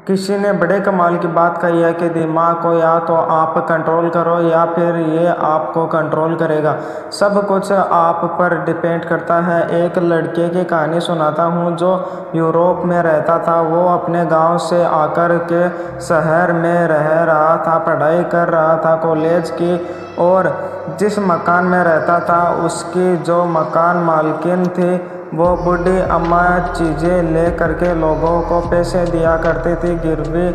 किसी ने बड़े कमाल की बात कही है कि दिमाग को या तो आप कंट्रोल करो या फिर ये आपको कंट्रोल करेगा। सब कुछ आप पर डिपेंड करता है। एक लड़के की कहानी सुनाता हूँ जो यूरोप में रहता था। वो अपने गांव से आकर के शहर में रह रहा था, पढ़ाई कर रहा था कॉलेज की। और जिस मकान में रहता था उसकी जो मकान मालकिन थी वो बूढ़ी अम्मा चीज़ें ले करके लोगों को पैसे दिया करती थी, गिरवी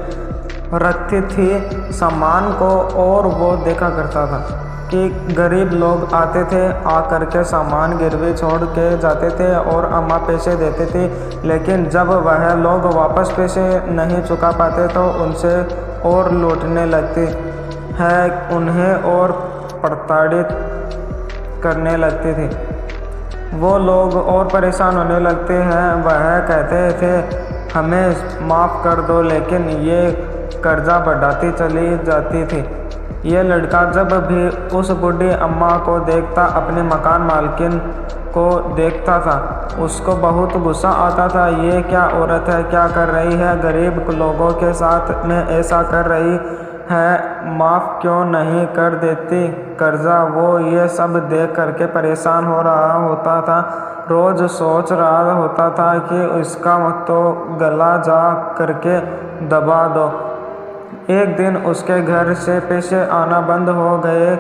रखती थी सामान को। और वो देखा करता था कि गरीब लोग आते थे, आ करके सामान गिरवी छोड़ के जाते थे और अम्मा पैसे देती थी। लेकिन जब वह लोग वापस पैसे नहीं चुका पाते तो उनसे और लूटने लगती है, उन्हें और प्रताड़ित करने लगती थी। वो लोग और परेशान होने लगते हैं। वह कहते थे हमें माफ़ कर दो, लेकिन ये कर्जा बढ़ाती चली जाती थी। ये लड़का जब भी उस बूढ़ी अम्मा को देखता, अपने मकान मालकिन को देखता था, उसको बहुत गुस्सा आता था। ये क्या औरत है, क्या कर रही है, गरीब लोगों के साथ में ऐसा कर रही है, माफ़ क्यों नहीं कर देती कर्जा। वो ये सब देख करके परेशान हो रहा होता था। रोज़ सोच रहा होता था कि इसका तो गला जा करके दबा दो। एक दिन उसके घर से पैसे आना बंद हो गए,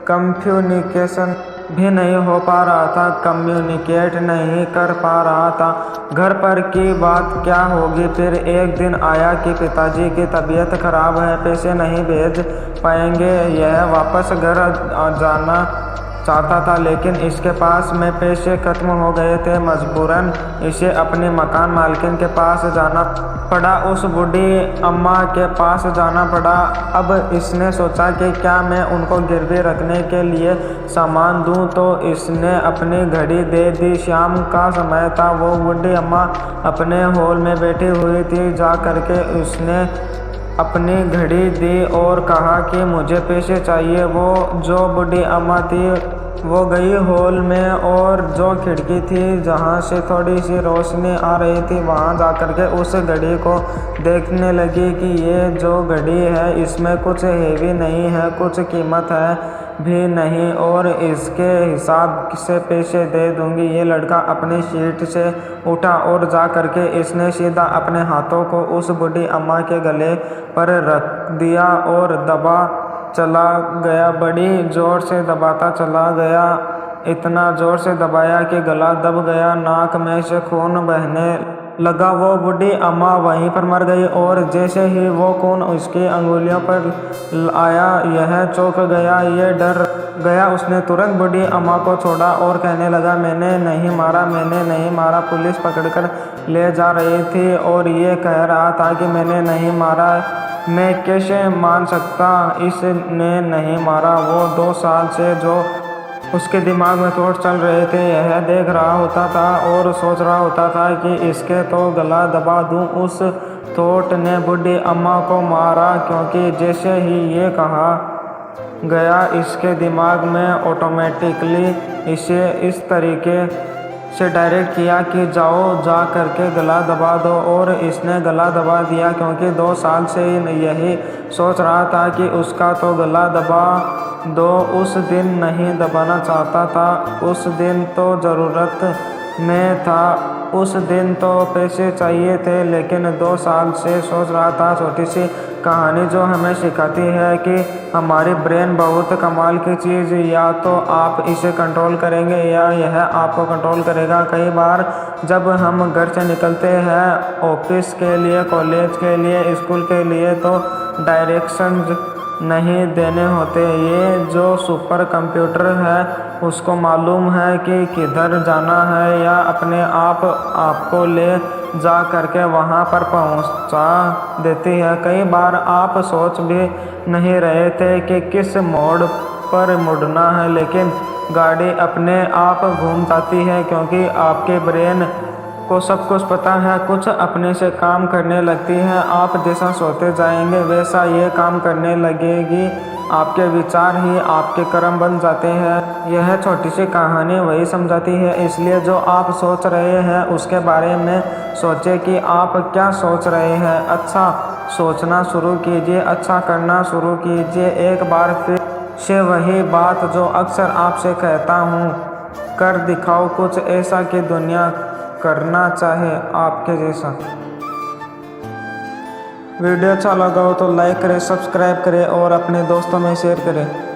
कम्युनिकेशन भी नहीं हो पा रहा था, कम्युनिकेट नहीं कर पा रहा था। घर पर की बात क्या होगी। फिर एक दिन आया कि पिताजी की तबीयत खराब है, पैसे नहीं भेज पाएंगे। यह वापस घर जाना चाहता था, लेकिन इसके पास में पैसे खत्म हो गए थे। मजबूरन इसे अपनी मकान मालकिन के पास जाना पड़ा, उस बूढ़ी अम्मा के पास जाना पड़ा। अब इसने सोचा कि क्या मैं उनको गिरवी रखने के लिए सामान दूं, तो इसने अपनी घड़ी दे दी। शाम का समय था, वो बूढ़ी अम्मा अपने हॉल में बैठी हुई थी। जा करके उसने अपनी घड़ी दी और कहा कि मुझे पैसे चाहिए। वो जो बूढ़ी अम्मा थी वो गई हॉल में, और जो खिड़की थी जहाँ से थोड़ी सी रोशनी आ रही थी वहाँ जा कर के उस घड़ी को देखने लगी कि ये जो घड़ी है इसमें कुछ हेवी नहीं है, कुछ कीमत है भी नहीं, और इसके हिसाब से पैसे दे दूंगी। ये लड़का अपनी सीट से उठा और जा करके इसने सीधा अपने हाथों को उस बूढ़ी अम्मा के गले पर रख दिया और दबा चला गया। बड़ी ज़ोर से दबाता चला गया, इतना ज़ोर से दबाया कि गला दब गया, नाक में से खून बहने लगा। वो बूढ़ी अम्मा वहीं पर मर गई, और जैसे ही वो खून उसकी अंगुलियों पर आया यह चौंक गया, ये डर गया। उसने तुरंत बूढ़ी अम्मा को छोड़ा और कहने लगा मैंने नहीं मारा, मैंने नहीं मारा। पुलिस पकड़कर ले जा रही थी और ये कह रहा था कि मैंने नहीं मारा। मैं कैसे मान सकता इसने नहीं मारा। वो 2 साल से जो उसके दिमाग में थॉट चल रहे थे यह देख रहा होता था और सोच रहा होता था कि इसके तो गला दबा दूं। उस थॉट ने बूढ़ी अम्मा को मारा, क्योंकि जैसे ही ये कहा गया इसके दिमाग में ऑटोमेटिकली इसे इस तरीके से डायरेक्ट किया कि जाओ जा करके गला दबा दो। और इसने गला दबा दिया, क्योंकि 2 साल से यही सोच रहा था कि उसका तो गला दबा दो। उस दिन नहीं दबाना चाहता था, उस दिन तो ज़रूरत में था, उस दिन तो पैसे चाहिए थे, लेकिन 2 साल से सोच रहा था। छोटी सी कहानी जो हमें सिखाती है कि हमारी ब्रेन बहुत कमाल की चीज़, या तो आप इसे कंट्रोल करेंगे या यह आपको कंट्रोल करेगा। कई बार जब हम घर से निकलते हैं ऑफिस के लिए, कॉलेज के लिए, स्कूल के लिए, तो डायरेक्शंस नहीं देने होते। ये जो सुपर कंप्यूटर है उसको मालूम है कि किधर जाना है, या अपने आप आपको ले जा करके वहाँ पर पहुँचा देती है। कई बार आप सोच भी नहीं रहे थे कि किस मोड़ पर मुड़ना है, लेकिन गाड़ी अपने आप घूम जाती है, क्योंकि आपके ब्रेन को सब कुछ पता है, कुछ अपने से काम करने लगती है। आप जैसा सोते जाएंगे वैसा ये काम करने लगेगी। आपके विचार ही आपके कर्म बन जाते हैं। यह छोटी सी कहानी वही समझाती है। इसलिए जो आप सोच रहे हैं उसके बारे में सोचें कि आप क्या सोच रहे हैं। अच्छा सोचना शुरू कीजिए, अच्छा करना शुरू कीजिए। एक बार फिर से वही बात जो अक्सर आपसे कहता हूँ, कर दिखाओ कुछ ऐसा कि दुनिया करना चाहे आपके जैसा। वीडियो अच्छा लगा हो तो लाइक करें, सब्सक्राइब करें और अपने दोस्तों में शेयर करें।